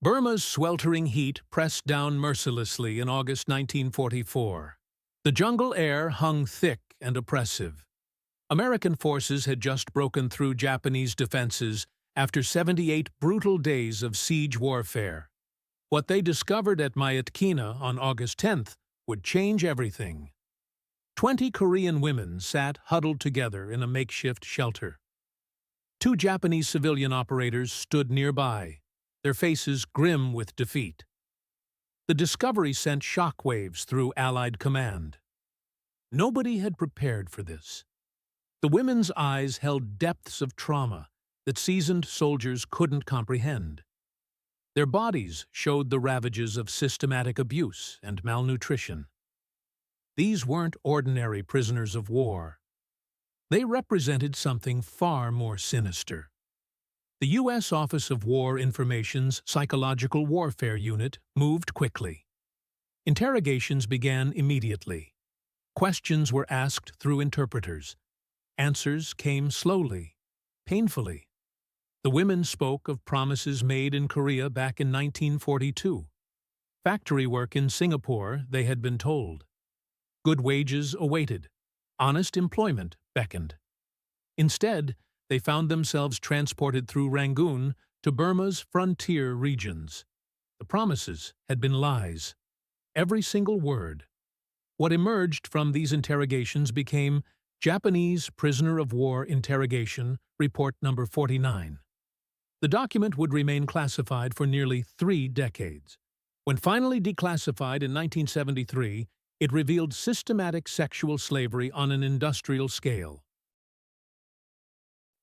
Burma's sweltering heat pressed down mercilessly in August 1944. The jungle air hung thick and oppressive. American forces had just broken through Japanese defenses after 78 brutal days of siege warfare. What they discovered at Meticulously on August 10th would change everything. 20 Korean women sat huddled together in a makeshift shelter. 2 Japanese civilian operators stood nearby, their faces grim with defeat. The discovery sent shockwaves through Allied command. Nobody had prepared for this. The women's eyes held depths of trauma that seasoned soldiers couldn't comprehend. Their bodies showed the ravages of systematic abuse and malnutrition. These weren't ordinary prisoners of war. They represented something far more sinister. The U.S. Office of War Information's Psychological Warfare Unit moved quickly. Interrogations began immediately. Questions were asked through interpreters. Answers came slowly, painfully. The women spoke of promises made in Korea back in 1942. Factory work in Singapore, they had been told. Good wages awaited. Honest employment beckoned. Instead, they found themselves transported through Rangoon to Burma's frontier regions. The promises had been lies. Every single word. What emerged from these interrogations became Japanese Prisoner of War Interrogation Report Number 49. The document would remain classified for nearly 3 decades. When finally declassified in 1973, it revealed systematic sexual slavery on an industrial scale.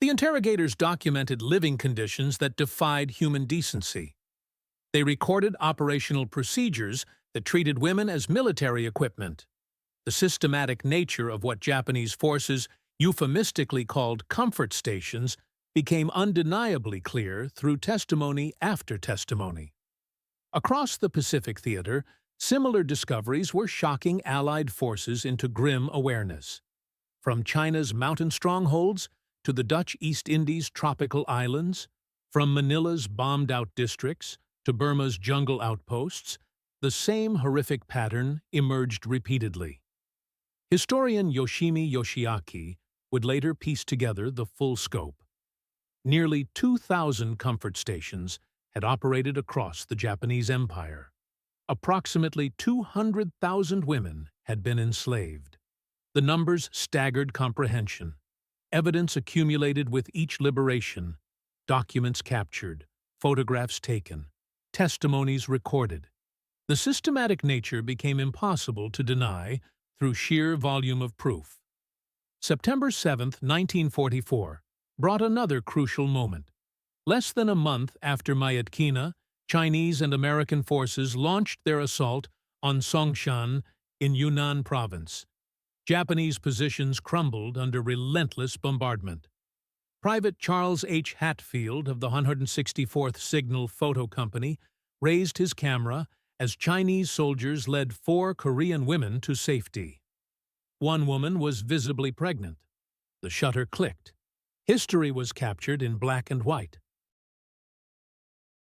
The interrogators documented living conditions that defied human decency. They recorded operational procedures that treated women as military equipment. The systematic nature of what Japanese forces euphemistically called comfort stations became undeniably clear through testimony after testimony. Across the Pacific Theater, similar discoveries were shocking Allied forces into grim awareness. From China's mountain strongholds to the Dutch East Indies tropical islands, from Manila's bombed-out districts to Burma's jungle outposts, the same horrific pattern emerged repeatedly. Historian Yoshimi Yoshiaki would later piece together the full scope. Nearly 2,000 comfort stations had operated across the Japanese Empire. Approximately 200,000 women had been enslaved. The numbers staggered comprehension. Evidence accumulated with each liberation, documents captured, photographs taken, testimonies recorded. The systematic nature became impossible to deny through sheer volume of proof. September 7, 1944, brought another crucial moment. Less than a month after Meticulously, Chinese and American forces launched their assault on Songshan in Yunnan province. Japanese positions crumbled under relentless bombardment. Private Charles H. Hatfield of the 164th Signal Photo Company raised his camera as Chinese soldiers led 4 Korean women to safety. One woman was visibly pregnant. The shutter clicked. History was captured in black and white.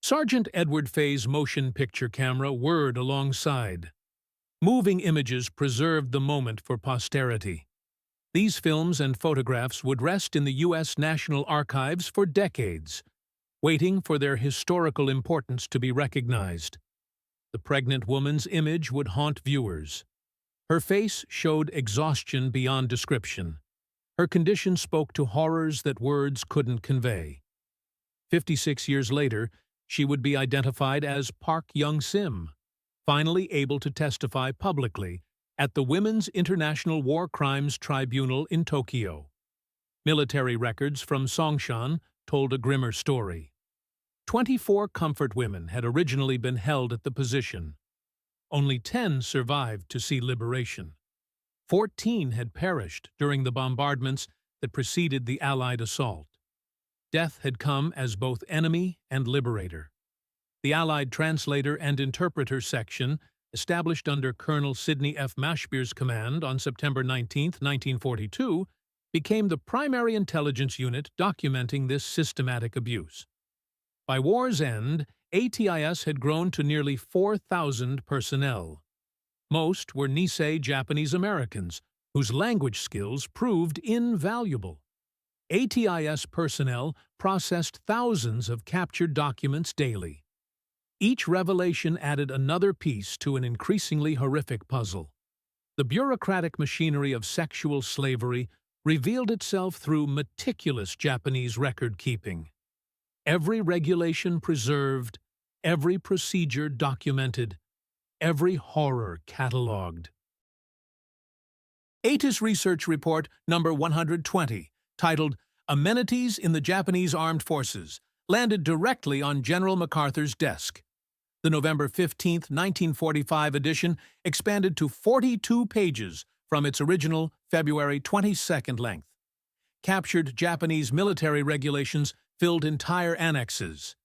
Sergeant Edward Fay's motion picture camera whirred alongside. Moving images preserved the moment for posterity. These films and photographs would rest in the U.S. National Archives for decades, waiting for their historical importance to be recognized. The pregnant woman's image would haunt viewers. Her face showed exhaustion beyond description. Her condition spoke to horrors that words couldn't convey. 56 years later, she would be identified as Park Young-sim, finally able to testify publicly at the Women's International War Crimes Tribunal in Tokyo. Military records from Songshan told a grimmer story. 24 comfort women had originally been held at the position. Only 10 survived to see liberation. 14 had perished during the bombardments that preceded the Allied assault. Death had come as both enemy and liberator. The Allied translator and interpreter section, established under Colonel Sidney F. Mashbeer's command on September 19, 1942, became the primary intelligence unit documenting this systematic abuse. By war's end, ATIS had grown to nearly 4,000 personnel. Most were Nisei Japanese Americans, whose language skills proved invaluable. ATIS personnel processed thousands of captured documents daily. Each revelation added another piece to an increasingly horrific puzzle. The bureaucratic machinery of sexual slavery revealed itself through meticulous Japanese record-keeping. Every regulation preserved, every procedure documented, every horror catalogued. ATIS Research Report number 120, titled Amenities in the Japanese Armed Forces, landed directly on General MacArthur's desk. The November 15, 1945 edition expanded to 42 pages from its original February 22 length. Captured Japanese military regulations filled entire annexes.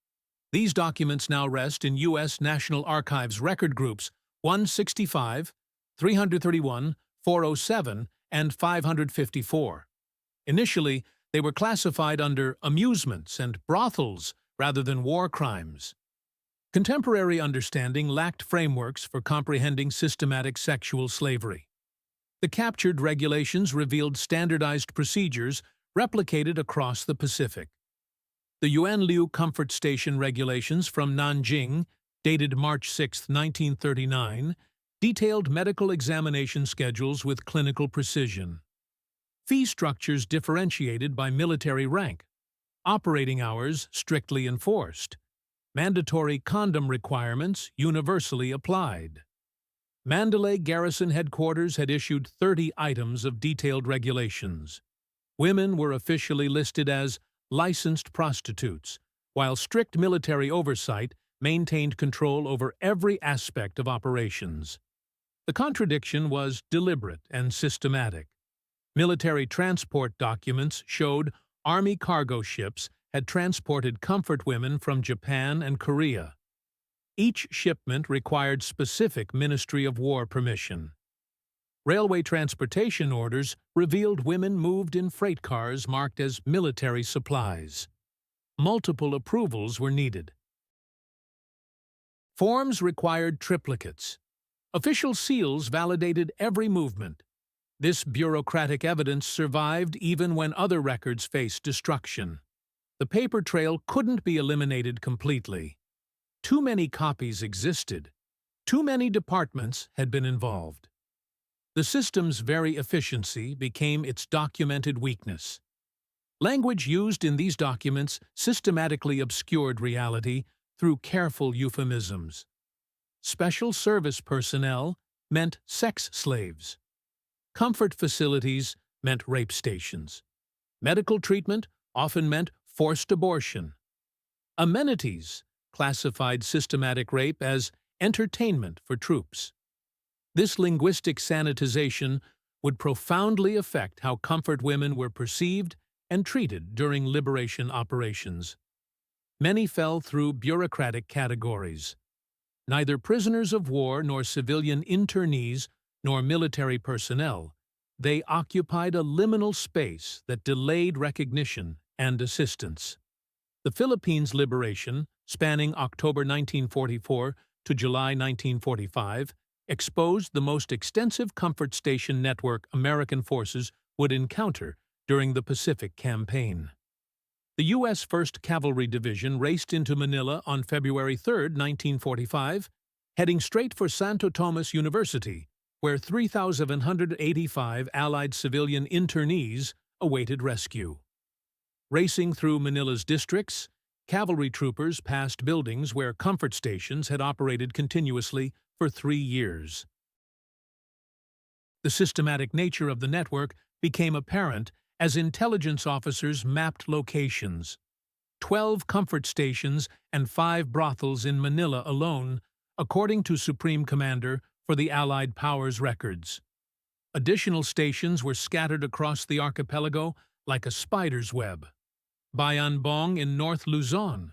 These documents now rest in U.S. National Archives record groups 165, 331, 407, and 554. Initially, they were classified under amusements and brothels rather than war crimes. Contemporary understanding lacked frameworks for comprehending systematic sexual slavery. The captured regulations revealed standardized procedures replicated across the Pacific. The Yuanliu Comfort Station regulations from Nanjing, dated March 6, 1939, detailed medical examination schedules with clinical precision. Fee structures differentiated by military rank. Operating hours strictly enforced. Mandatory condom requirements universally applied. Mandalay Garrison Headquarters had issued 30 items of detailed regulations. Women were officially listed as licensed prostitutes, while strict military oversight maintained control over every aspect of operations. The contradiction was deliberate and systematic. Military transport documents showed Army cargo ships had transported comfort women from Japan and Korea. Each shipment required specific Ministry of War permission. Railway transportation orders revealed women moved in freight cars marked as military supplies. Multiple approvals were needed. Forms required triplicates. Official seals validated every movement. This bureaucratic evidence survived even when other records faced destruction. The paper trail couldn't be eliminated completely. Too many copies existed. Too many departments had been involved. The system's very efficiency became its documented weakness. Language used in these documents systematically obscured reality through careful euphemisms. Special service personnel meant sex slaves. Comfort facilities meant rape stations. Medical treatment often meant forced abortion. Amenities classified systematic rape as entertainment for troops. This linguistic sanitization would profoundly affect how comfort women were perceived and treated during liberation operations. Many fell through bureaucratic categories. Neither prisoners of war nor civilian internees nor military personnel, they occupied a liminal space that delayed recognition and assistance. The Philippines' liberation, spanning October 1944 to July 1945, exposed the most extensive comfort station network American forces would encounter during the Pacific Campaign. The U.S. 1st Cavalry Division raced into Manila on February 3, 1945, heading straight for Santo Tomas University, where 3,185 Allied civilian internees awaited rescue. Racing through Manila's districts, cavalry troopers passed buildings where comfort stations had operated continuously for 3 years. The systematic nature of the network became apparent as intelligence officers mapped locations. 12 comfort stations and 5 brothels in Manila alone, according to Supreme Commander for the Allied Powers records. Additional stations were scattered across the archipelago like a spider's web. Bayanbong in North Luzon,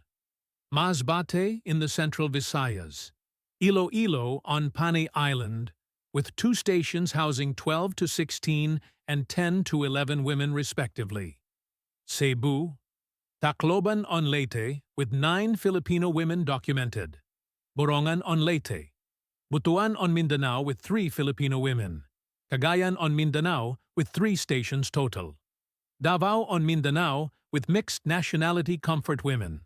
Masbate in the Central Visayas, Iloilo on Panay Island, with 2 stations housing 12 to 16 and 10 to 11 women respectively, Cebu, Tacloban on Leyte, with 9 Filipino women documented. Borongan on Leyte. Butuan on Mindanao with 3 Filipino women. Cagayan on Mindanao with 3 stations total. Davao on Mindanao with mixed nationality comfort women.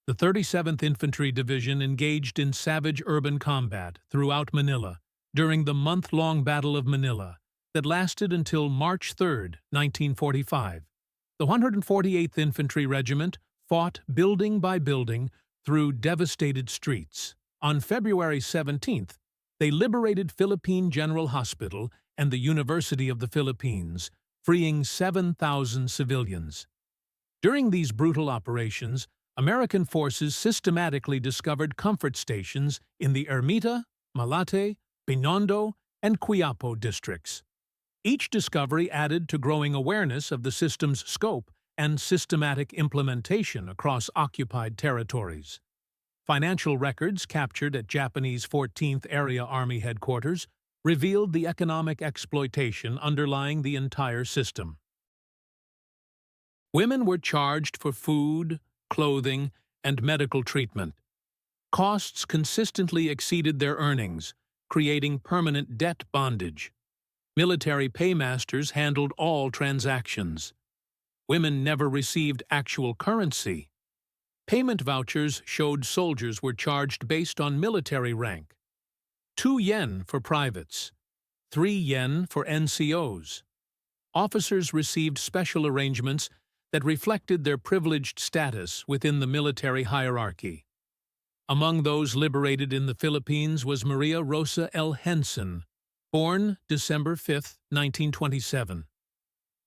The 37th Infantry Division engaged in savage urban combat throughout Manila during the month-long Battle of Manila that lasted until March 3, 1945. The 148th Infantry Regiment fought building by building through devastated streets. On February 17th, they liberated Philippine General Hospital and the University of the Philippines, freeing 7,000 civilians. During these brutal operations, American forces systematically discovered comfort stations in the Ermita, Malate, Binondo, and Quiapo districts. Each discovery added to growing awareness of the system's scope and systematic implementation across occupied territories. Financial records captured at Japanese 14th Area Army Headquarters revealed the economic exploitation underlying the entire system. Women were charged for food, clothing, and medical treatment. Costs consistently exceeded their earnings, creating permanent debt bondage. Military paymasters handled all transactions. Women never received actual currency. Payment vouchers showed soldiers were charged based on military rank. 2 yen for privates, 3 yen for NCOs. Officers received special arrangements that reflected their privileged status within the military hierarchy. Among those liberated in the Philippines was Maria Rosa L. Henson, born December 5, 1927.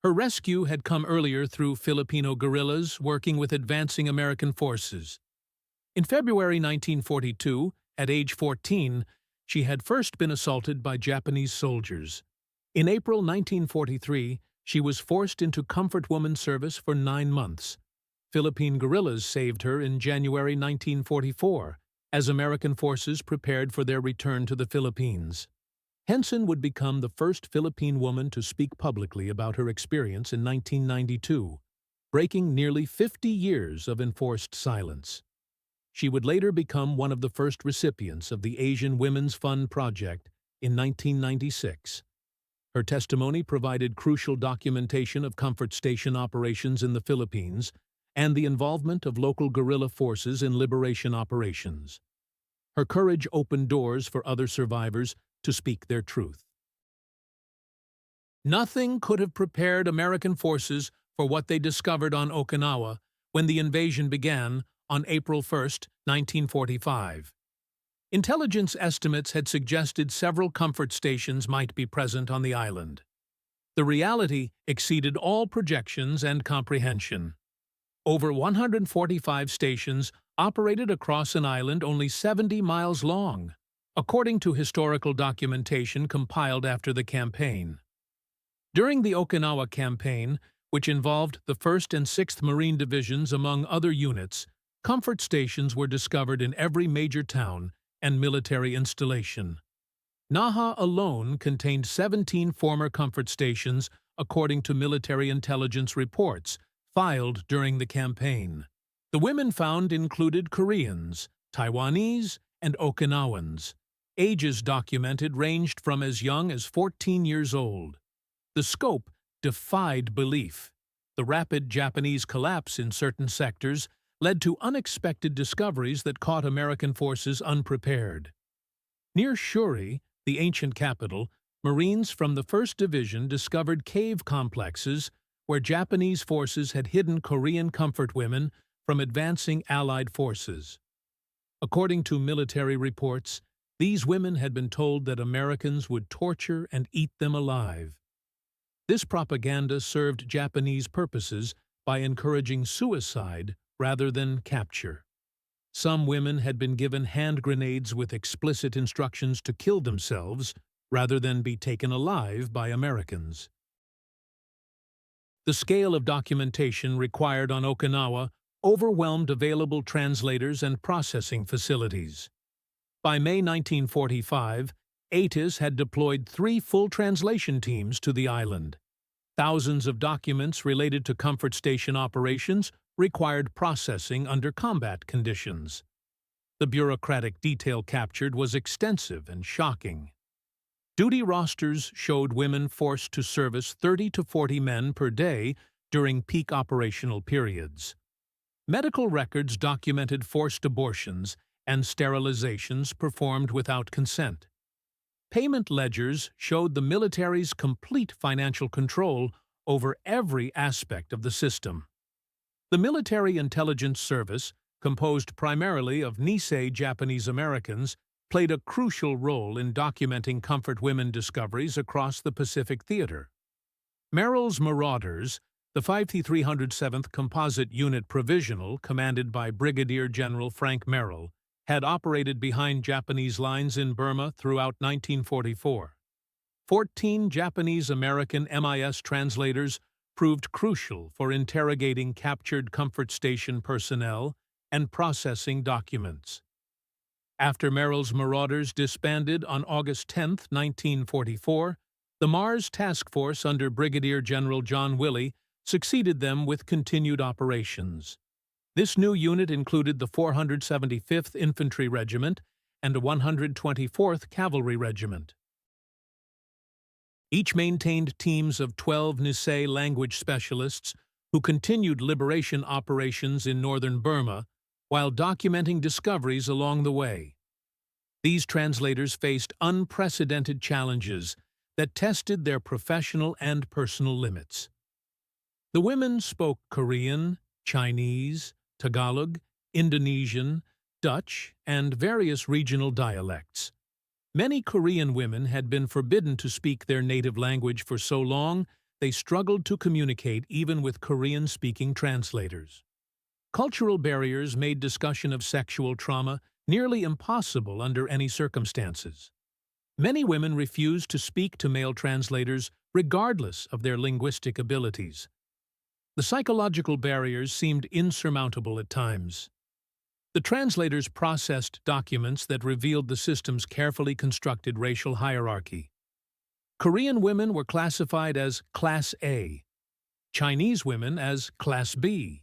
Her rescue had come earlier through Filipino guerrillas working with advancing American forces. In February 1942, at age 14, she had first been assaulted by Japanese soldiers. In April 1943, she was forced into comfort woman service for 9 months. Philippine guerrillas saved her in January 1944, as American forces prepared for their return to the Philippines. Henson would become the first Philippine woman to speak publicly about her experience in 1992, breaking nearly 50 years of enforced silence. She would later become one of the first recipients of the Asian Women's Fund Project in 1996. Her testimony provided crucial documentation of comfort station operations in the Philippines and the involvement of local guerrilla forces in liberation operations. Her courage opened doors for other survivors to speak their truth. Nothing could have prepared American forces for what they discovered on Okinawa when the invasion began on April 1, 1945. Intelligence estimates had suggested several comfort stations might be present on the island. The reality exceeded all projections and comprehension. Over 145 stations operated across an island only 70 miles long, according to historical documentation compiled after the campaign. During the Okinawa campaign, which involved the 1st and 6th Marine Divisions among other units, comfort stations were discovered in every major town and military installation. Naha alone contained 17 former comfort stations, according to military intelligence reports filed during the campaign. The women found included Koreans, Taiwanese, and Okinawans. Ages documented ranged from as young as 14 years old. The scope defied belief. The rapid Japanese collapse in certain sectors led to unexpected discoveries that caught American forces unprepared. Near Shuri, the ancient capital, Marines from the 1st Division discovered cave complexes where Japanese forces had hidden Korean comfort women from advancing Allied forces. According to military reports, these women had been told that Americans would torture and eat them alive. This propaganda served Japanese purposes by encouraging suicide rather than capture. Some women had been given hand grenades with explicit instructions to kill themselves rather than be taken alive by Americans. The scale of documentation required on Okinawa overwhelmed available translators and processing facilities. By May 1945, ATIS had deployed 3 full translation teams to the island. Thousands of documents related to comfort station operations required processing under combat conditions. The bureaucratic detail captured was extensive and shocking. Duty rosters showed women forced to service 30 to 40 men per day during peak operational periods. Medical records documented forced abortions and sterilizations performed without consent. Payment ledgers showed the military's complete financial control over every aspect of the system. The Military Intelligence Service, composed primarily of Nisei Japanese Americans, played a crucial role in documenting comfort women discoveries across the Pacific Theater. Merrill's Marauders, the 5307th Composite Unit Provisional, commanded by Brigadier General Frank Merrill, had operated behind Japanese lines in Burma throughout 1944. 14 Japanese-American MIS translators proved crucial for interrogating captured comfort station personnel and processing documents. After Merrill's Marauders disbanded on August 10, 1944, the Mars Task Force under Brigadier General John Willey succeeded them with continued operations. This new unit included the 475th Infantry Regiment and a 124th Cavalry Regiment. Each maintained teams of 12 Nisei language specialists who continued liberation operations in northern Burma while documenting discoveries along the way. These translators faced unprecedented challenges that tested their professional and personal limits. The women spoke Korean, Chinese, Tagalog, Indonesian, Dutch, and various regional dialects. Many Korean women had been forbidden to speak their native language for so long they struggled to communicate even with Korean-speaking translators. Cultural barriers made discussion of sexual trauma nearly impossible under any circumstances. Many women refused to speak to male translators regardless of their linguistic abilities. The psychological barriers seemed insurmountable at times. The translators processed documents that revealed the system's carefully constructed racial hierarchy. Korean women were classified as Class A, Chinese women as Class B,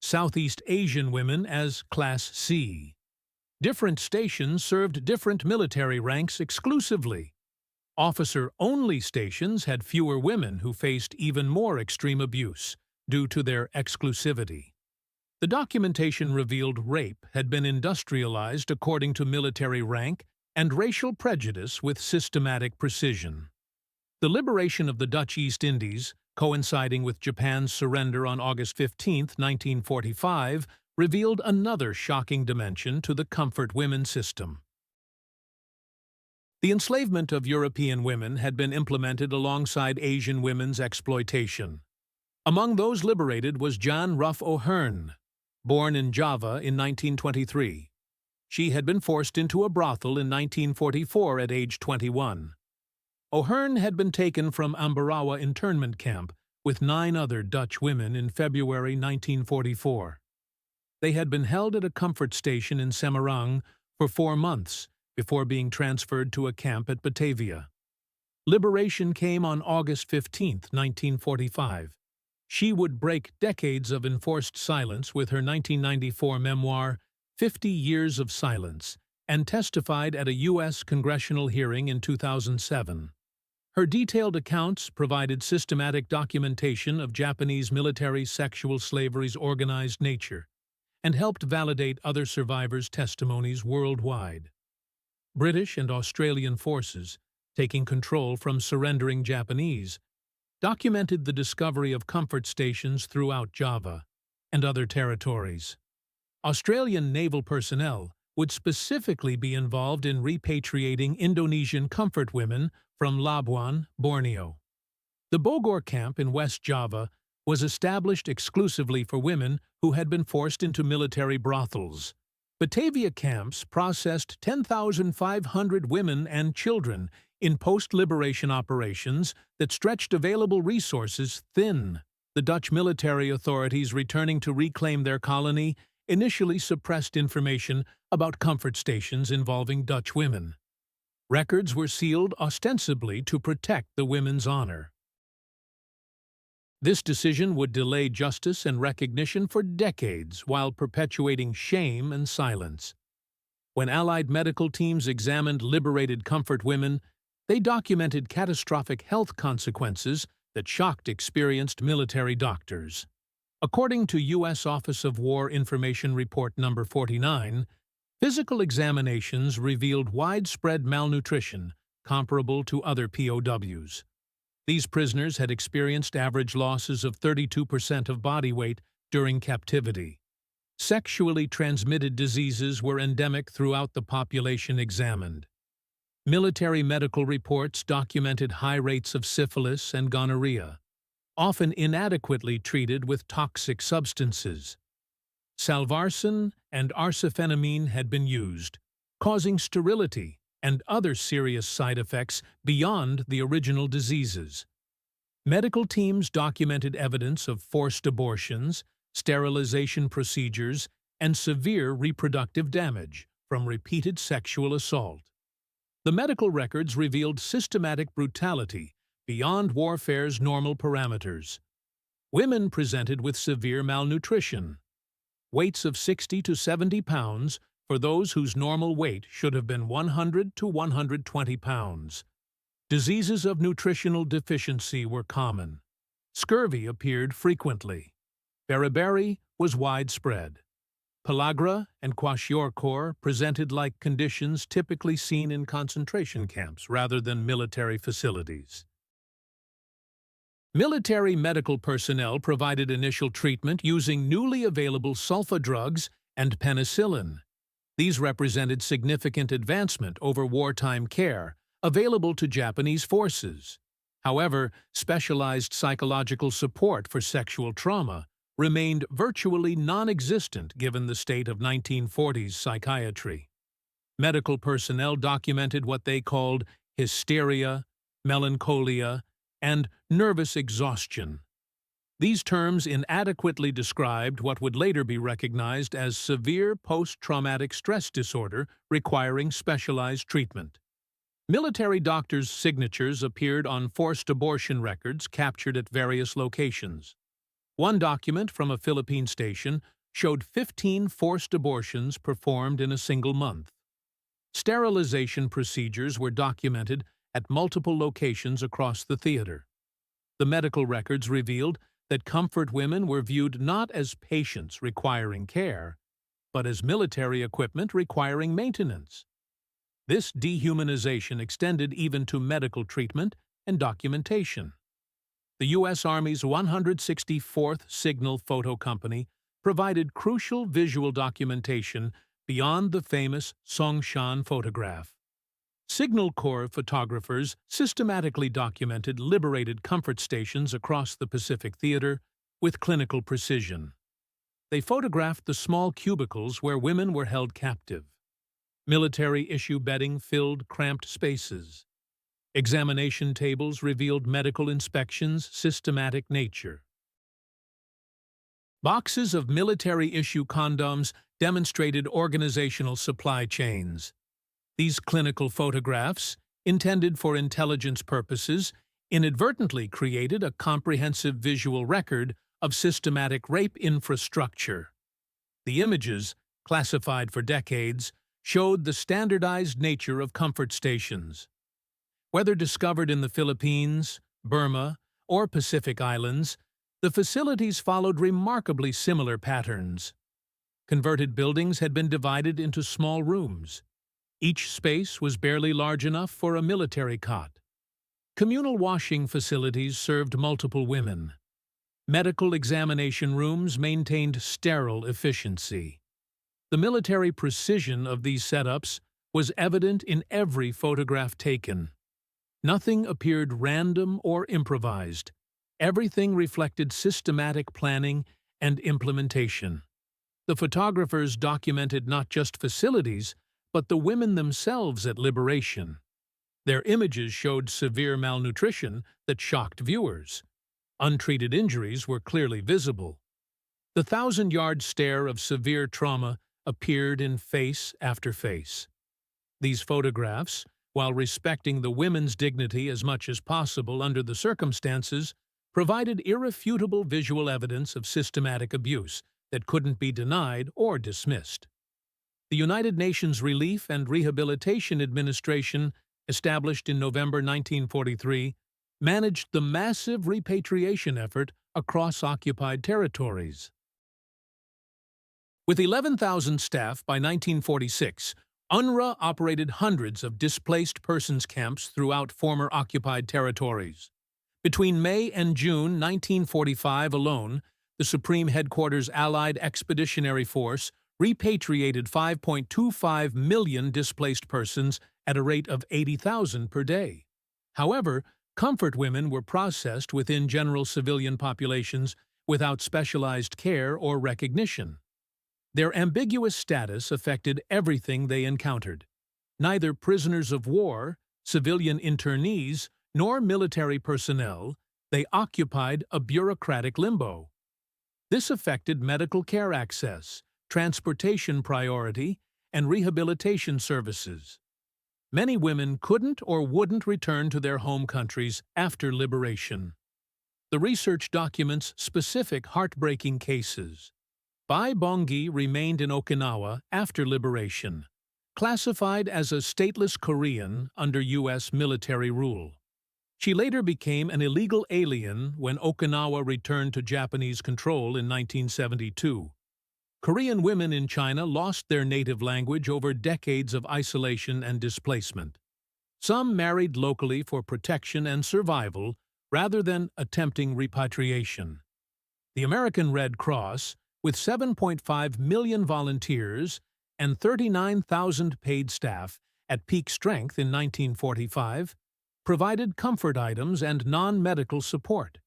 Southeast Asian women as Class C. Different stations served different military ranks exclusively. Officer-only stations had fewer women who faced even more extreme abuse due to their exclusivity. The documentation revealed rape had been industrialized according to military rank and racial prejudice with systematic precision. The liberation of the Dutch East Indies, coinciding with Japan's surrender on August 15, 1945, revealed another shocking dimension to the comfort women system. The enslavement of European women had been implemented alongside Asian women's exploitation. Among those liberated was Jan Ruff O'Hearn, born in Java in 1923. She had been forced into a brothel in 1944 at age 21. O'Hearn had been taken from Ambarawa internment camp with 9 other Dutch women in February 1944. They had been held at a comfort station in Semarang for 4 months before being transferred to a camp at Batavia. Liberation came on August 15, 1945. She would break decades of enforced silence with her 1994 memoir, 50 Years of Silence, and testified at a U.S. congressional hearing in 2007. Her detailed accounts provided systematic documentation of Japanese military sexual slavery's organized nature and helped validate other survivors' testimonies worldwide. British and Australian forces, taking control from surrendering Japanese, documented the discovery of comfort stations throughout Java and other territories. Australian naval personnel would specifically be involved in repatriating Indonesian comfort women from Labuan, Borneo. The Bogor camp in West Java was established exclusively for women who had been forced into military brothels. Batavia camps processed 10,500 women and children in post-liberation operations that stretched available resources thin. The Dutch military authorities returning to reclaim their colony initially suppressed information about comfort stations involving Dutch women. Records were sealed ostensibly to protect the women's honor. This decision would delay justice and recognition for decades while perpetuating shame and silence. When Allied medical teams examined liberated comfort women, they documented catastrophic health consequences that shocked experienced military doctors. According to U.S. Office of War Information Report No. 49, physical examinations revealed widespread malnutrition comparable to other POWs. These prisoners had experienced average losses of 32% of body weight during captivity. Sexually transmitted diseases were endemic throughout the population examined. Military medical reports documented high rates of syphilis and gonorrhea, often inadequately treated with toxic substances. Salvarsan and arsophenamine had been used, causing sterility and other serious side effects beyond the original diseases. Medical teams documented evidence of forced abortions, sterilization procedures, and severe reproductive damage from repeated sexual assault. The medical records revealed systematic brutality beyond warfare's normal parameters. Women presented with severe malnutrition, weights of 60 to 70 pounds for those whose normal weight should have been 100 to 120 pounds. Diseases of nutritional deficiency were common. Scurvy appeared frequently. Beriberi was widespread. Pellagra and kwashiorkor presented like conditions typically seen in concentration camps rather than military facilities. Military medical personnel provided initial treatment using newly available sulfa drugs and penicillin. These represented significant advancement over wartime care available to Japanese forces. However, specialized psychological support for sexual trauma remained virtually non-existent given the state of 1940s psychiatry. Medical personnel documented what they called hysteria, melancholia, and nervous exhaustion. These terms inadequately described what would later be recognized as severe post-traumatic stress disorder requiring specialized treatment. Military doctors' signatures appeared on forced abortion records captured at various locations. One document from a Philippine station showed 15 forced abortions performed in a single month. Sterilization procedures were documented at multiple locations across the theater. The medical records revealed that comfort women were viewed not as patients requiring care, but as military equipment requiring maintenance. This dehumanization extended even to medical treatment and documentation. The U.S. Army's 164th Signal Photo Company provided crucial visual documentation beyond the famous Songshan photograph. Signal Corps photographers systematically documented liberated comfort stations across the Pacific Theater with clinical precision. They photographed the small cubicles where women were held captive. Military-issue bedding filled cramped spaces. Examination tables revealed medical inspections' systematic nature. Boxes of military-issue condoms demonstrated organizational supply chains. These clinical photographs, intended for intelligence purposes, inadvertently created a comprehensive visual record of systematic rape infrastructure. The images, classified for decades, showed the standardized nature of comfort stations. Whether discovered in the Philippines, Burma, or Pacific Islands, the facilities followed remarkably similar patterns. Converted buildings had been divided into small rooms. Each space was barely large enough for a military cot. Communal washing facilities served multiple women. Medical examination rooms maintained sterile efficiency. The military precision of these setups was evident in every photograph taken. Nothing appeared random or improvised. Everything reflected systematic planning and implementation. The photographers documented not just facilities, but the women themselves at liberation. Their images showed severe malnutrition that shocked viewers. Untreated injuries were clearly visible. The 1,000-yard stare of severe trauma appeared in face after face. These photographs, while respecting the women's dignity as much as possible under the circumstances, provided irrefutable visual evidence of systematic abuse that couldn't be denied or dismissed. The United Nations Relief and Rehabilitation Administration, established in November 1943, managed the massive repatriation effort across occupied territories. With 11,000 staff by 1946, UNRWA operated hundreds of displaced persons camps throughout former occupied territories. Between May and June 1945 alone, the Supreme Headquarters Allied Expeditionary Force repatriated 5.25 million displaced persons at a rate of 80,000 per day. However, comfort women were processed within general civilian populations without specialized care or recognition. Their ambiguous status affected everything they encountered. Neither prisoners of war, civilian internees, nor military personnel, they occupied a bureaucratic limbo. This affected medical care access, transportation priority, and rehabilitation services. Many women couldn't or wouldn't return to their home countries after liberation. The research documents specific heartbreaking cases. Bai Bongyi remained in Okinawa after liberation, classified as a stateless Korean under U.S. military rule. She later became an illegal alien when Okinawa returned to Japanese control in 1972. Korean women in China lost their native language over decades of isolation and displacement. Some married locally for protection and survival rather than attempting repatriation. The American Red Cross, with 7.5 million volunteers and 39,000 paid staff at peak strength in 1945, provided comfort items and non-medical support.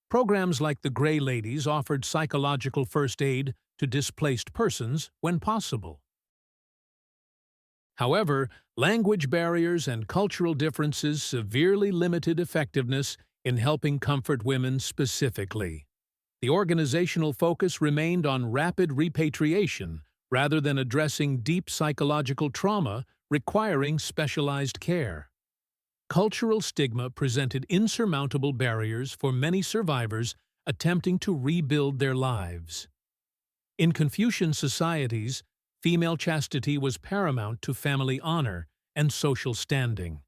Programs like the Gray Ladies offered psychological first aid to displaced persons when possible. However, language barriers and cultural differences severely limited effectiveness in helping comfort women specifically. The organizational focus remained on rapid repatriation rather than addressing deep psychological trauma requiring specialized care. Cultural stigma presented insurmountable barriers for many survivors attempting to rebuild their lives. In Confucian societies, female chastity was paramount to family honor and social standing.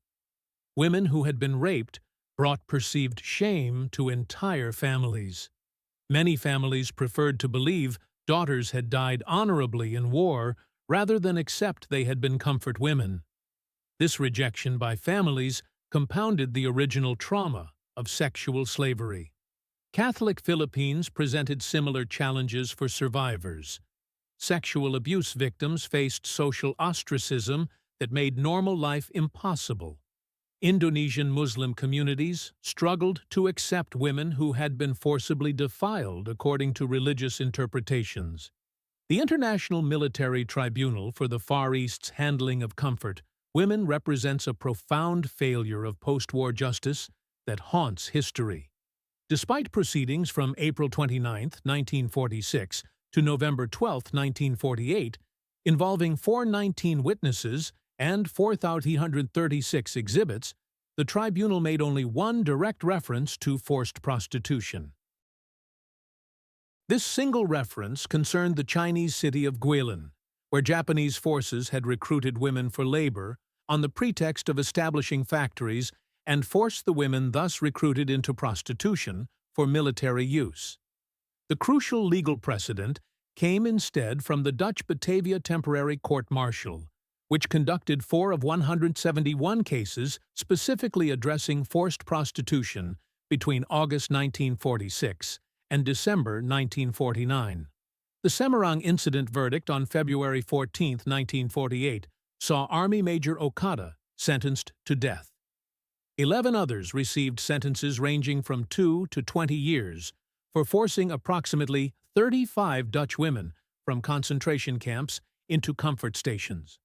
Women who had been raped brought perceived shame to entire families. Many families preferred to believe daughters had died honorably in war rather than accept they had been comfort women. This rejection by families compounded the original trauma of sexual slavery. Catholic Philippines presented similar challenges for survivors. Sexual abuse victims faced social ostracism that made normal life impossible. Indonesian Muslim communities struggled to accept women who had been forcibly defiled according to religious interpretations. The International Military Tribunal for the Far East's handling of comfort women represents a profound failure of post-war justice that haunts history. Despite proceedings from April 29, 1946 to November 12, 1948, involving 419 witnesses and 4,336 exhibits, the tribunal made only one direct reference to forced prostitution. This single reference concerned the Chinese city of Guilin, where Japanese forces had recruited women for labor on the pretext of establishing factories and forced the women thus recruited into prostitution for military use. The crucial legal precedent came instead from the Dutch Batavia Temporary Court-Martial, which conducted 4 of 171 cases specifically addressing forced prostitution between August 1946 and December 1949. The Semarang incident verdict on February 14, 1948, saw Army Major Okada sentenced to death. 11 others received sentences ranging from 2 to 20 years for forcing approximately 35 Dutch women from concentration camps into comfort stations.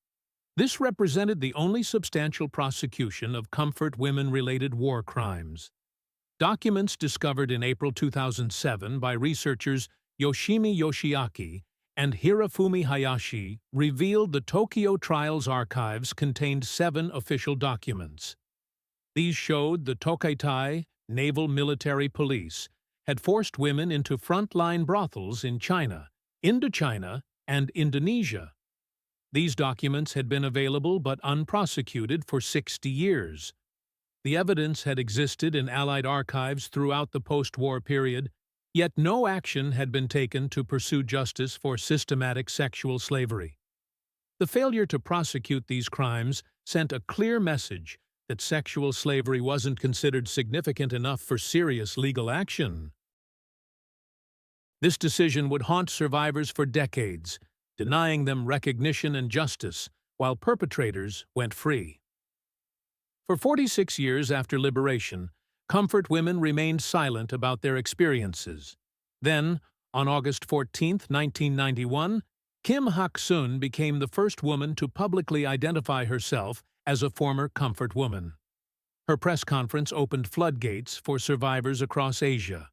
This represented the only substantial prosecution of comfort women-related war crimes. Documents discovered in April 2007 by researchers Yoshimi Yoshiaki and Hirofumi Hayashi revealed the Tokyo Trials archives contained 7 official documents. These showed the Tokaitai naval military police, had forced women into frontline brothels in China, Indochina, and Indonesia. These documents had been available but unprosecuted for 60 years. The evidence had existed in Allied archives throughout the post-war period, yet no action had been taken to pursue justice for systematic sexual slavery. The failure to prosecute these crimes sent a clear message that sexual slavery wasn't considered significant enough for serious legal action. This decision would haunt survivors for decades, denying them recognition and justice, while perpetrators went free. For 46 years after liberation, comfort women remained silent about their experiences. Then, on August 14, 1991, Kim Hak-sun became the first woman to publicly identify herself as a former comfort woman. Her press conference opened floodgates for survivors across Asia.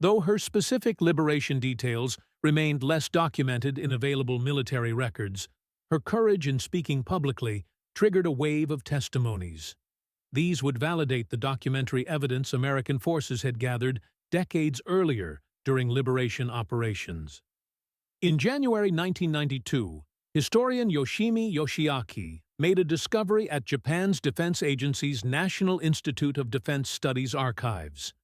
Though her specific liberation details remained less documented in available military records, her courage in speaking publicly triggered a wave of testimonies. These would validate the documentary evidence American forces had gathered decades earlier during liberation operations. In January 1992, historian Yoshimi Yoshiaki made a discovery at Japan's Defense Agency's National Institute of Defense Studies archives.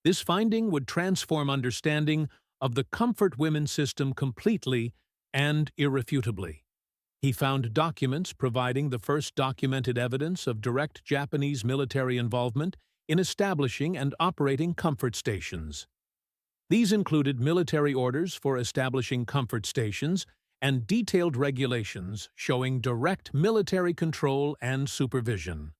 This finding would transform understanding of the comfort women system completely and irrefutably. He found documents providing the first documented evidence of direct Japanese military involvement in establishing and operating comfort stations. These included military orders for establishing comfort stations and detailed regulations showing direct military control and supervision.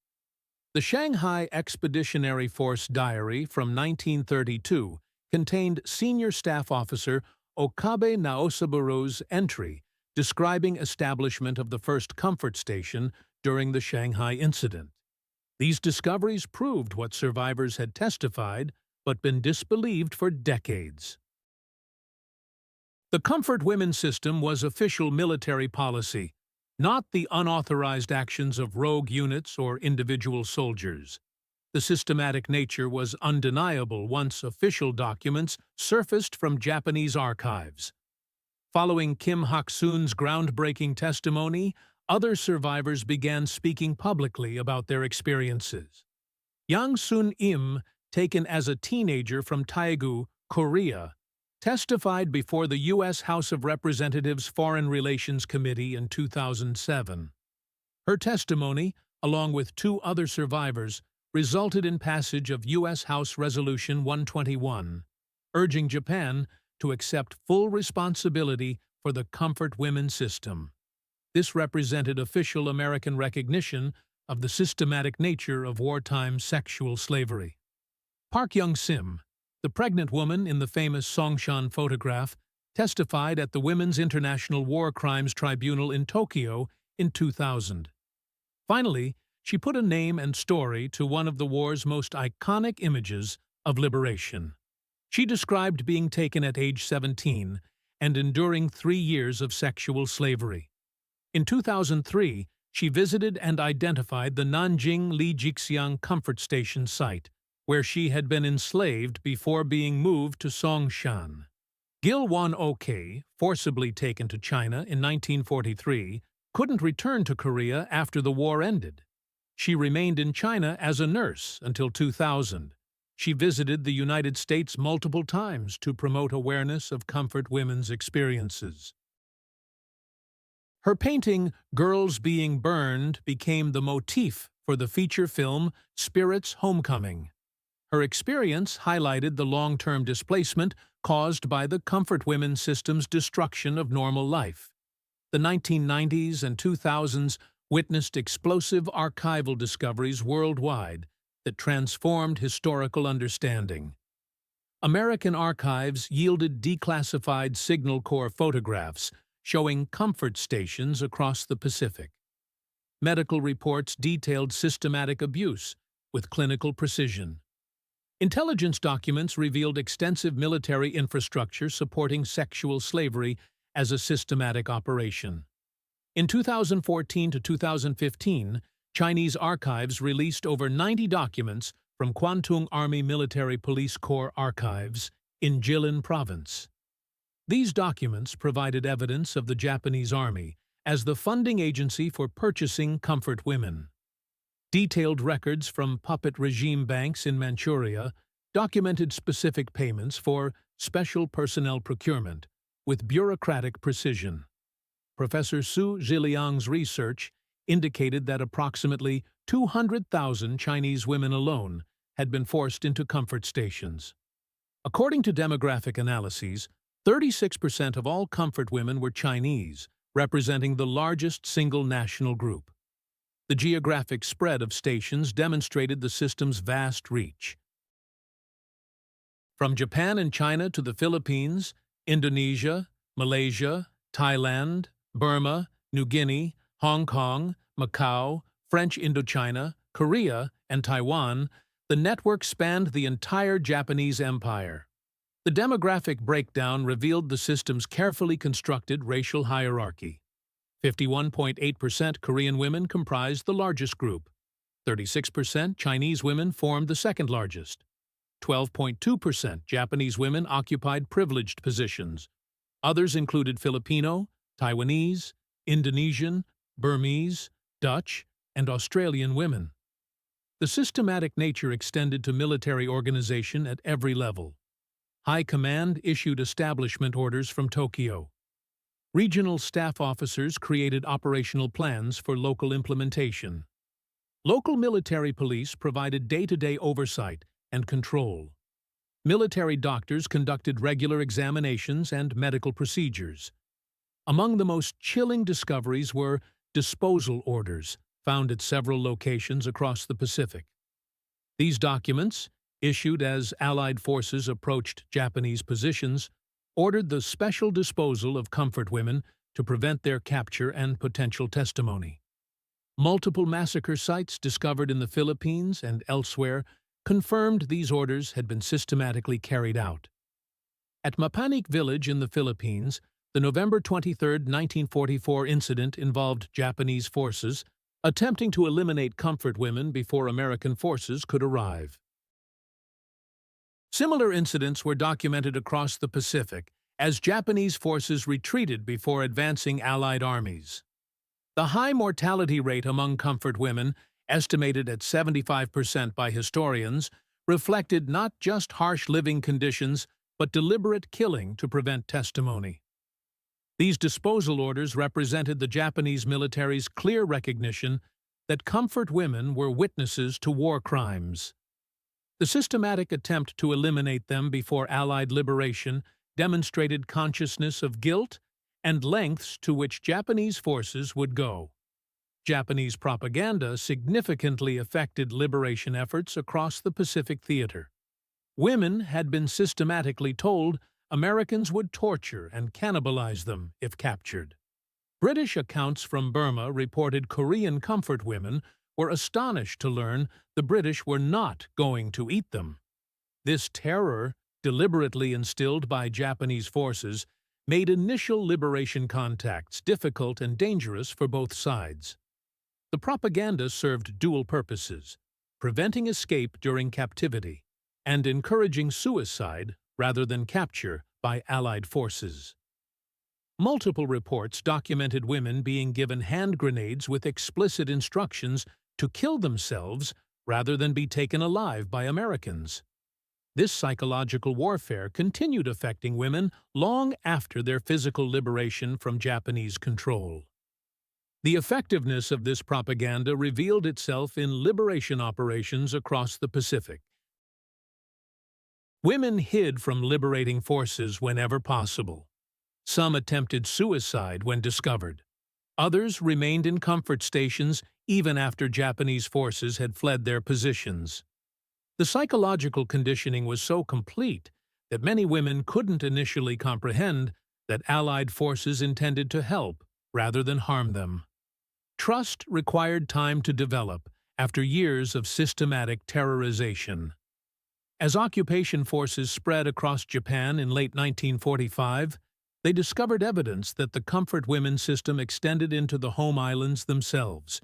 The Shanghai Expeditionary Force Diary from 1932 contained senior staff officer Okabe Naosaburu's entry describing establishment of the first comfort station during the Shanghai incident. These discoveries proved what survivors had testified but been disbelieved for decades. The comfort women system was official military policy, not the unauthorized actions of rogue units or individual soldiers. The systematic nature was undeniable once official documents surfaced from Japanese archives. Following Kim Hak-sun's groundbreaking testimony, other survivors began speaking publicly about their experiences. Yang Sun-im, taken as a teenager from Daegu, Korea, testified before the U.S. House of Representatives Foreign Relations Committee in 2007. Her testimony, along with two other survivors, resulted in passage of U.S. House Resolution 121, urging Japan to accept full responsibility for the comfort women system. This represented official American recognition of the systematic nature of wartime sexual slavery. Park Young-sim, the pregnant woman in the famous Songshan photograph, testified at the Women's International War Crimes Tribunal in Tokyo in 2000. Finally, she put a name and story to one of the war's most iconic images of liberation. She described being taken at age 17 and enduring 3 years of sexual slavery. In 2003, she visited and identified the Nanjing Lijixiang Comfort Station site, where she had been enslaved before being moved to Songshan. Gil Wan-ok, forcibly taken to China in 1943, couldn't return to Korea after the war ended. She remained in China as a nurse until 2000. She visited the United States multiple times to promote awareness of comfort women's experiences. Her painting, Girls Being Burned, became the motif for the feature film Spirit's Homecoming. Her experience highlighted the long-term displacement caused by the comfort women system's destruction of normal life. The 1990s and 2000s witnessed explosive archival discoveries worldwide that transformed historical understanding. American archives yielded declassified Signal Corps photographs showing comfort stations across the Pacific. Medical reports detailed systematic abuse with clinical precision. Intelligence documents revealed extensive military infrastructure supporting sexual slavery as a systematic operation. In 2014 to 2015, Chinese archives released over 90 documents from Kwantung Army Military Police Corps archives in Jilin Province. These documents provided evidence of the Japanese Army as the funding agency for purchasing comfort women. Detailed records from puppet regime banks in Manchuria documented specific payments for special personnel procurement with bureaucratic precision. Professor Su Zhiliang's research indicated that approximately 200,000 Chinese women alone had been forced into comfort stations. According to demographic analyses, 36% of all comfort women were Chinese, representing the largest single national group. The geographic spread of stations demonstrated the system's vast reach. From Japan and China to the Philippines, Indonesia, Malaysia, Thailand, Burma, New Guinea, Hong Kong, Macau, French Indochina, Korea, and Taiwan, the network spanned the entire Japanese empire. The demographic breakdown revealed the system's carefully constructed racial hierarchy. 51.8% Korean women comprised the largest group. 36% Chinese women formed the second largest. 12.2% Japanese women occupied privileged positions. Others included Filipino, Taiwanese, Indonesian, Burmese, Dutch, and Australian women. The systematic nature extended to military organization at every level. High Command issued establishment orders from Tokyo. Regional staff officers created operational plans for local implementation. Local military police provided day-to-day oversight and control. Military doctors conducted regular examinations and medical procedures. Among the most chilling discoveries were disposal orders found at several locations across the Pacific. These documents, issued as Allied forces approached Japanese positions, ordered the special disposal of comfort women to prevent their capture and potential testimony. Multiple massacre sites discovered in the Philippines and elsewhere confirmed these orders had been systematically carried out. At Mapanic Village in the Philippines, the November 23, 1944 incident involved Japanese forces attempting to eliminate comfort women before American forces could arrive. Similar incidents were documented across the Pacific as Japanese forces retreated before advancing Allied armies. The high mortality rate among comfort women, estimated at 75% by historians, reflected not just harsh living conditions but deliberate killing to prevent testimony. These disposal orders represented the Japanese military's clear recognition that comfort women were witnesses to war crimes. The systematic attempt to eliminate them before Allied liberation demonstrated consciousness of guilt and lengths to which Japanese forces would go. Japanese propaganda significantly affected liberation efforts across the Pacific theater. Women had been systematically told Americans would torture and cannibalize them if captured. British accounts from Burma reported Korean comfort women were astonished to learn the British were not going to eat them. This terror, deliberately instilled by Japanese forces, made initial liberation contacts difficult and dangerous for both sides. The propaganda served dual purposes: preventing escape during captivity and encouraging suicide rather than capture by Allied forces. Multiple reports documented women being given hand grenades with explicit instructions to kill themselves rather than be taken alive by Americans. This psychological warfare continued affecting women long after their physical liberation from Japanese control. The effectiveness of this propaganda revealed itself in liberation operations across the Pacific. Women hid from liberating forces whenever possible. Some attempted suicide when discovered. Others remained in comfort stations even after Japanese forces had fled their positions. The psychological conditioning was so complete that many women couldn't initially comprehend that Allied forces intended to help rather than harm them. Trust required time to develop after years of systematic terrorization. As occupation forces spread across Japan in late 1945, they discovered evidence that the comfort women system extended into the home islands themselves.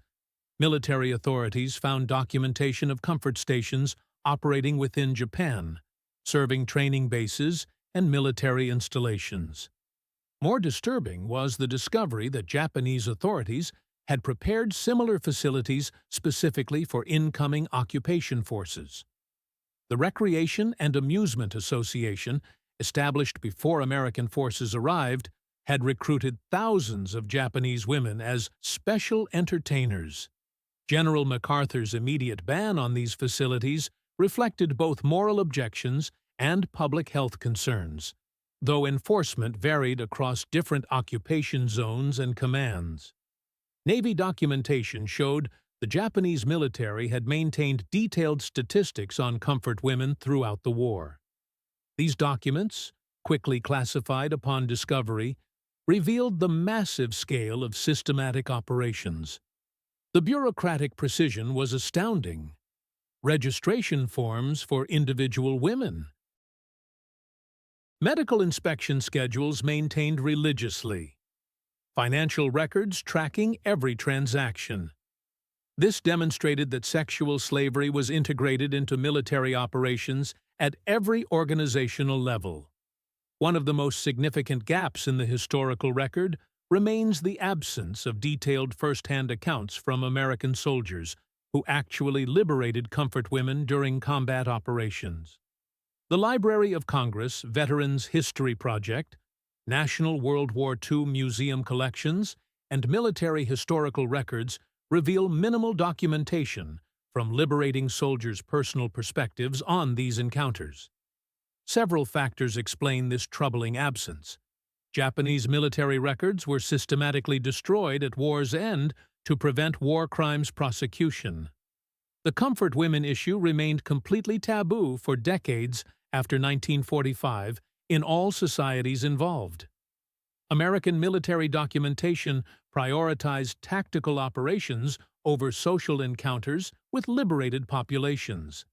Military authorities found documentation of comfort stations operating within Japan, serving training bases and military installations. More disturbing was the discovery that Japanese authorities had prepared similar facilities specifically for incoming occupation forces. The Recreation and Amusement Association, established before American forces arrived, had recruited thousands of Japanese women as special entertainers. General MacArthur's immediate ban on these facilities reflected both moral objections and public health concerns, though enforcement varied across different occupation zones and commands. Navy documentation showed the Japanese military had maintained detailed statistics on comfort women throughout the war. These documents, quickly classified upon discovery, revealed the massive scale of systematic operations. The bureaucratic precision was astounding. Registration forms for individual women. Medical inspection schedules maintained religiously. Financial records tracking every transaction. This demonstrated that sexual slavery was integrated into military operations at every organizational level. One of the most significant gaps in the historical record remains the absence of detailed first-hand accounts from American soldiers who actually liberated comfort women during combat operations. The Library of Congress Veterans History Project, National World War II Museum collections, and military historical records reveal minimal documentation from liberating soldiers' personal perspectives on these encounters. Several factors explain this troubling absence. Japanese military records were systematically destroyed at war's end to prevent war crimes prosecution. The comfort women issue remained completely taboo for decades after 1945 in all societies involved. American military documentation prioritized tactical operations over social encounters with liberated populations.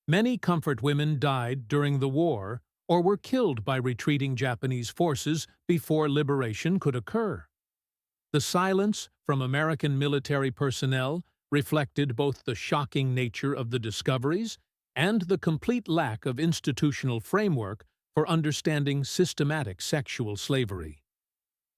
Many comfort women died during the war or were killed by retreating Japanese forces before liberation could occur. The silence from American military personnel reflected both the shocking nature of the discoveries and the complete lack of institutional framework for understanding systematic sexual slavery.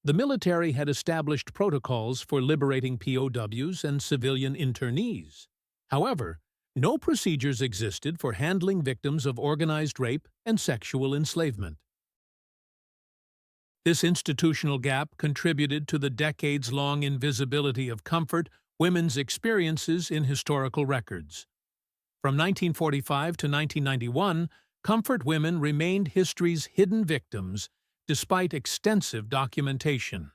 The military had established protocols for liberating POWs and civilian internees. However, no procedures existed for handling victims of organized rape and sexual enslavement. This institutional gap contributed to the decades-long invisibility of comfort women's experiences in historical records. From 1945 to 1991, comfort women remained history's hidden victims despite extensive documentation.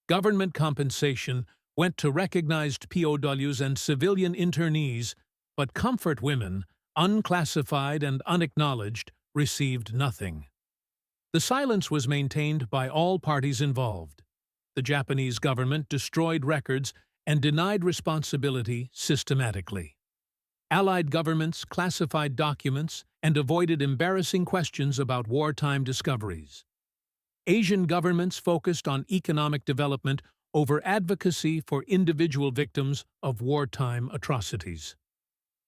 Government compensation went to recognized POWs and civilian internees, but comfort women, unclassified and unacknowledged, received nothing. The silence was maintained by all parties involved. The Japanese government destroyed records and denied responsibility systematically. Allied governments classified documents and avoided embarrassing questions about wartime discoveries. Asian governments focused on economic development over advocacy for individual victims of wartime atrocities.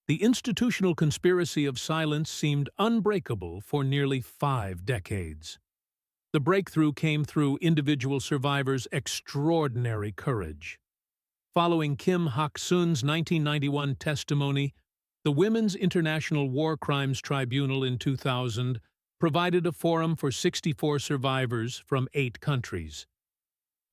The institutional conspiracy of silence seemed unbreakable for nearly 5 decades. The breakthrough came through individual survivors' extraordinary courage. Following Kim Hak-sun's 1991 testimony, the Women's International War Crimes Tribunal in 2000 provided a forum for 64 survivors from 8 countries.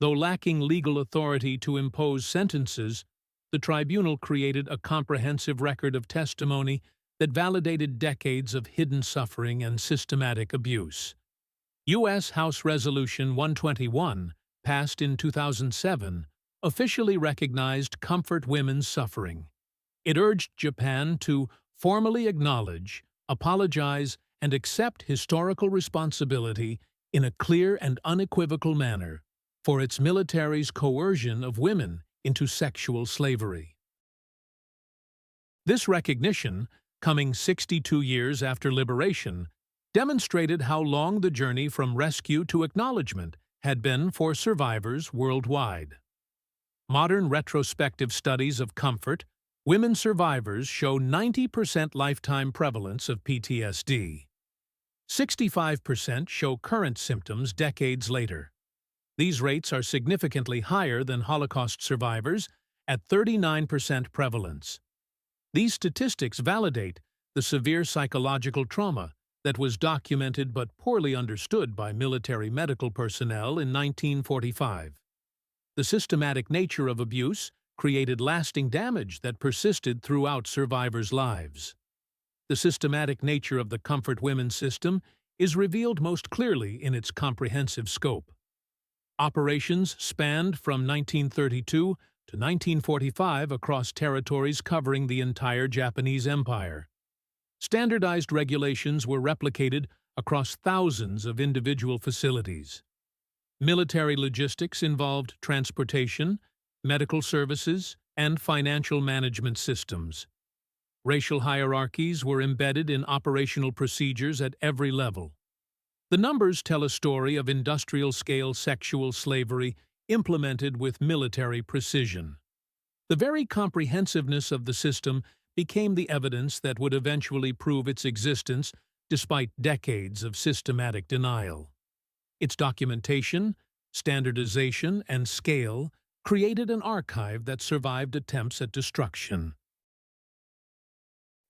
Though lacking legal authority to impose sentences, the tribunal created a comprehensive record of testimony that validated decades of hidden suffering and systematic abuse. U.S. House Resolution 121, passed in 2007, officially recognized comfort women's suffering. It urged Japan to formally acknowledge, apologize, and accept historical responsibility in a clear and unequivocal manner for its military's coercion of women into sexual slavery. This recognition, coming 62 years after liberation, demonstrated how long the journey from rescue to acknowledgement had been for survivors worldwide. Modern retrospective studies of comfort, Women survivors show 90% lifetime prevalence of PTSD. 65% show current symptoms decades later. These rates are significantly higher than Holocaust survivors at 39% prevalence. These statistics validate the severe psychological trauma that was documented but poorly understood by military medical personnel in 1945. The systematic nature of abuse created lasting damage that persisted throughout survivors' lives. The systematic nature of the Comfort Women system is revealed most clearly in its comprehensive scope. Operations spanned from 1932 to 1945 across territories covering the entire Japanese Empire. Standardized regulations were replicated across thousands of individual facilities. Military logistics involved transportation, medical services, and financial management systems. Racial hierarchies were embedded in operational procedures at every level. The numbers tell a story of industrial-scale sexual slavery implemented with military precision. The very comprehensiveness of the system became the evidence that would eventually prove its existence despite decades of systematic denial. Its documentation, standardization, and scale created an archive that survived attempts at destruction.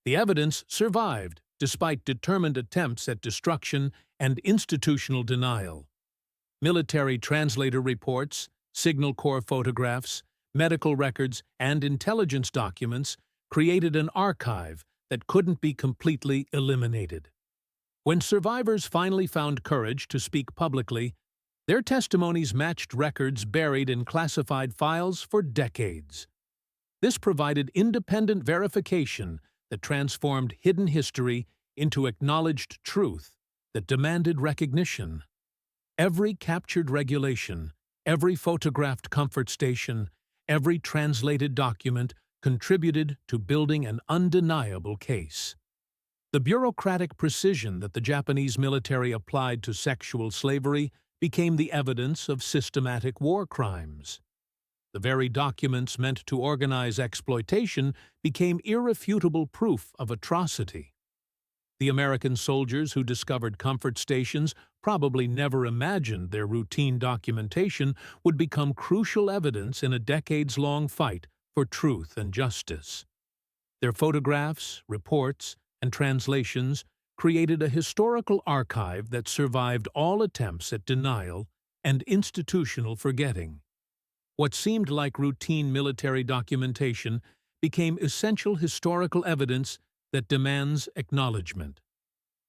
The evidence survived despite determined attempts at destruction and institutional denial. Military translator reports, signal corps photographs, medical records, and intelligence documents created an archive that couldn't be completely eliminated. When survivors finally found courage to speak publicly, their testimonies matched records buried in classified files for decades. This provided independent verification that transformed hidden history into acknowledged truth that demanded recognition. Every captured regulation, every photographed comfort station, every translated document contributed to building an undeniable case. The bureaucratic precision that the Japanese military applied to sexual slavery became the evidence of systematic war crimes. The very documents meant to organize exploitation became irrefutable proof of atrocity. The American soldiers who discovered comfort stations probably never imagined their routine documentation would become crucial evidence in a decades-long fight for truth and justice. Their photographs, reports, and translations created a historical archive that survived all attempts at denial and institutional forgetting. What seemed like routine military documentation became essential historical evidence that demands acknowledgement.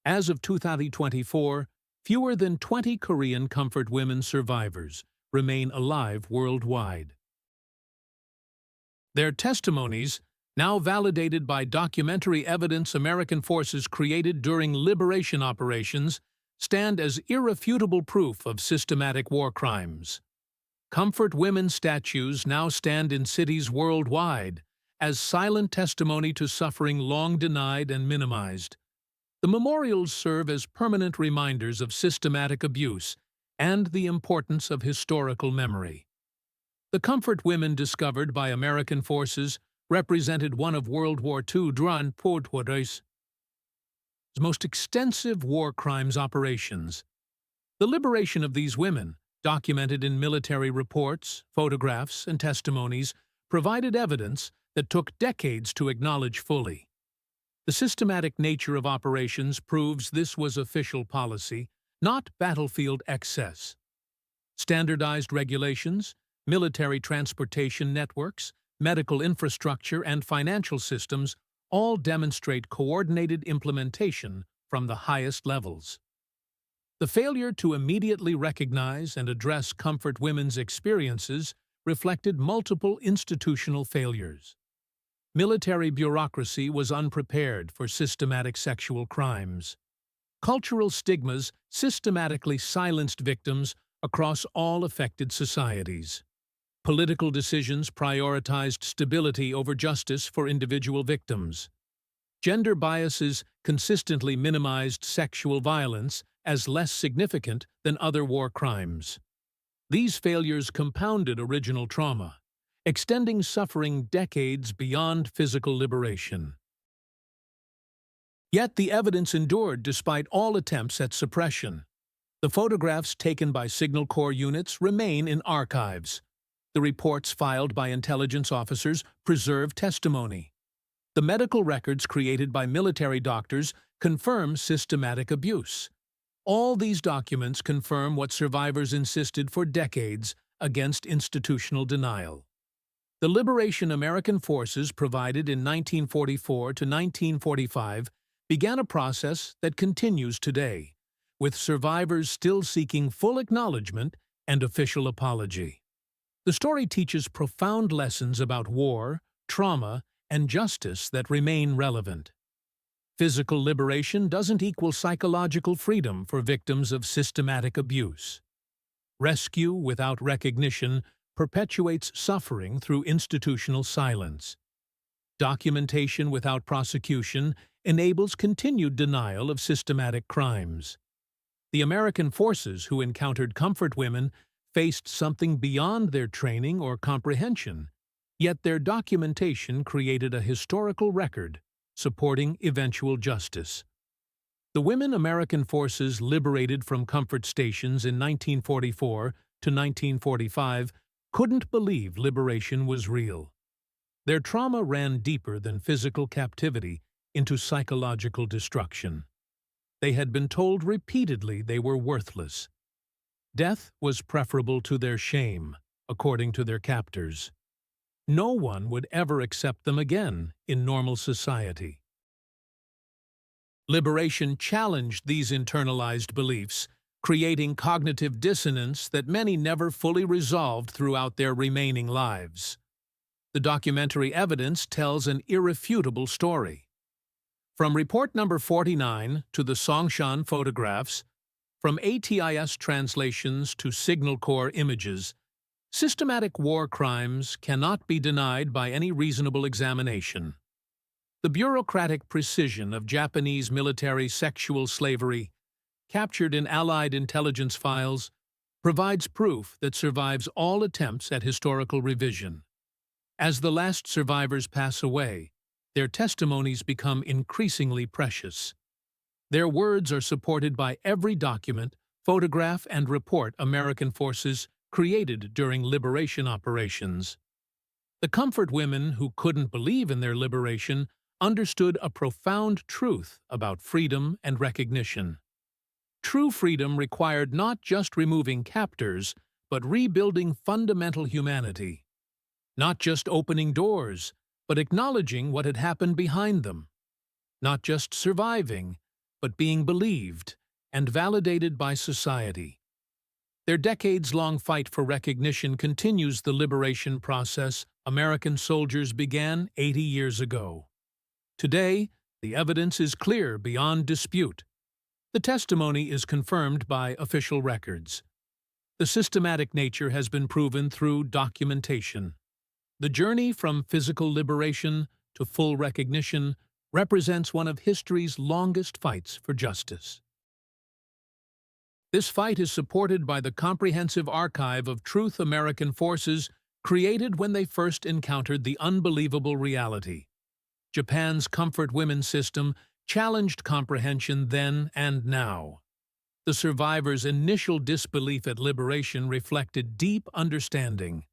As of 2024, fewer than 20 Korean comfort women survivors remain alive worldwide. Their testimonies, now validated by documentary evidence American forces created during liberation operations, stand as irrefutable proof of systematic war crimes. Comfort women statues now stand in cities worldwide as silent testimony to suffering long denied and minimized. The memorials serve as permanent reminders of systematic abuse and the importance of historical memory. The comfort women discovered by American forces represented one of World War II's most extensive war crimes operations. The liberation of these women, documented in military reports, photographs, and testimonies, provided evidence that took decades to acknowledge fully. The systematic nature of operations proves this was official policy, not battlefield excess. Standardized regulations, military transportation networks, medical infrastructure, and financial systems all demonstrate coordinated implementation from the highest levels. The failure to immediately recognize and address comfort women's experiences reflected multiple institutional failures. Military bureaucracy was unprepared for systematic sexual crimes. Cultural stigmas systematically silenced victims across all affected societies. Political decisions prioritized stability over justice for individual victims. Gender biases consistently minimized sexual violence as less significant than other war crimes. These failures compounded original trauma, extending suffering decades beyond physical liberation. Yet the evidence endured despite all attempts at suppression. The photographs taken by Signal Corps units remain in archives. The reports filed by intelligence officers preserve testimony. The medical records created by military doctors confirm systematic abuse. All these documents confirm what survivors insisted for decades against institutional denial. The liberation American forces provided in 1944 to 1945 began a process that continues today, with survivors still seeking full acknowledgement and official apology. The story teaches profound lessons about war, trauma, and justice that remain relevant. Physical liberation doesn't equal psychological freedom for victims of systematic abuse. Rescue without recognition perpetuates suffering through institutional silence. Documentation without prosecution enables continued denial of systematic crimes. The American forces who encountered comfort women faced something beyond their training or comprehension, yet their documentation created a historical record supporting eventual justice. The women American forces liberated from comfort stations in 1944 to 1945 couldn't believe liberation was real. Their trauma ran deeper than physical captivity into psychological destruction. They had been told repeatedly they were worthless. Death was preferable to their shame, according to their captors. No one would ever accept them again in normal society. Liberation challenged these internalized beliefs, creating cognitive dissonance that many never fully resolved throughout their remaining lives. The documentary evidence tells an irrefutable story. From report number 49 to the Songshan photographs, from ATIS translations to Signal Corps images, systematic war crimes cannot be denied by any reasonable examination. The bureaucratic precision of Japanese military sexual slavery, captured in Allied intelligence files, provides proof that survives all attempts at historical revision. As the last survivors pass away, their testimonies become increasingly precious. Their words are supported by every document, photograph, and report American forces created during liberation operations. The comfort women who couldn't believe in their liberation understood a profound truth about freedom and recognition. True freedom required not just removing captors, but rebuilding fundamental humanity. Not just opening doors, but acknowledging what had happened behind them. Not just surviving, but being believed and validated by society. Their decades-long fight for recognition continues the liberation process American soldiers began 80 years ago. Today, the evidence is clear beyond dispute. The testimony is confirmed by official records. The systematic nature has been proven through documentation. The journey from physical liberation to full recognition represents one of history's longest fights for justice. This fight is supported by the comprehensive archive of truth American forces created when they first encountered the unbelievable reality. Japan's comfort women system challenged comprehension then and now. The survivors' initial disbelief at liberation reflected deep understanding.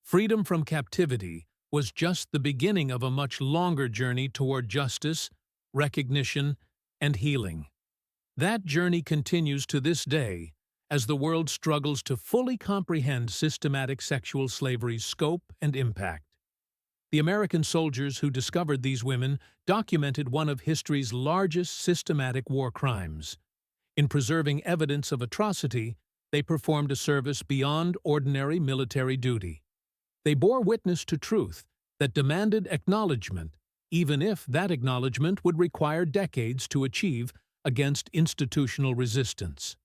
Freedom from captivity was just the beginning of a much longer journey toward justice, recognition, and healing. That journey continues to this day as the world struggles to fully comprehend systematic sexual slavery's scope and impact. The American soldiers who discovered these women documented one of history's largest systematic war crimes. In preserving evidence of atrocity, they performed a service beyond ordinary military duty. They bore witness to truth that demanded acknowledgement, even if that acknowledgement would require decades to achieve against institutional resistance.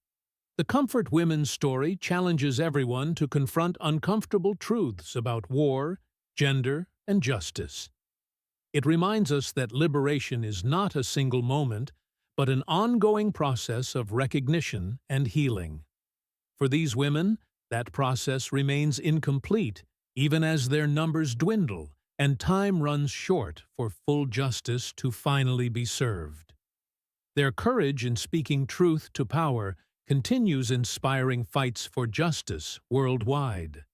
The comfort women's story challenges everyone to confront uncomfortable truths about war, gender, and justice. It reminds us that liberation is not a single moment, but an ongoing process of recognition and healing. For these women, that process remains incomplete even as their numbers dwindle and time runs short for full justice to finally be served. Their courage in speaking truth to power continues inspiring fights for justice worldwide.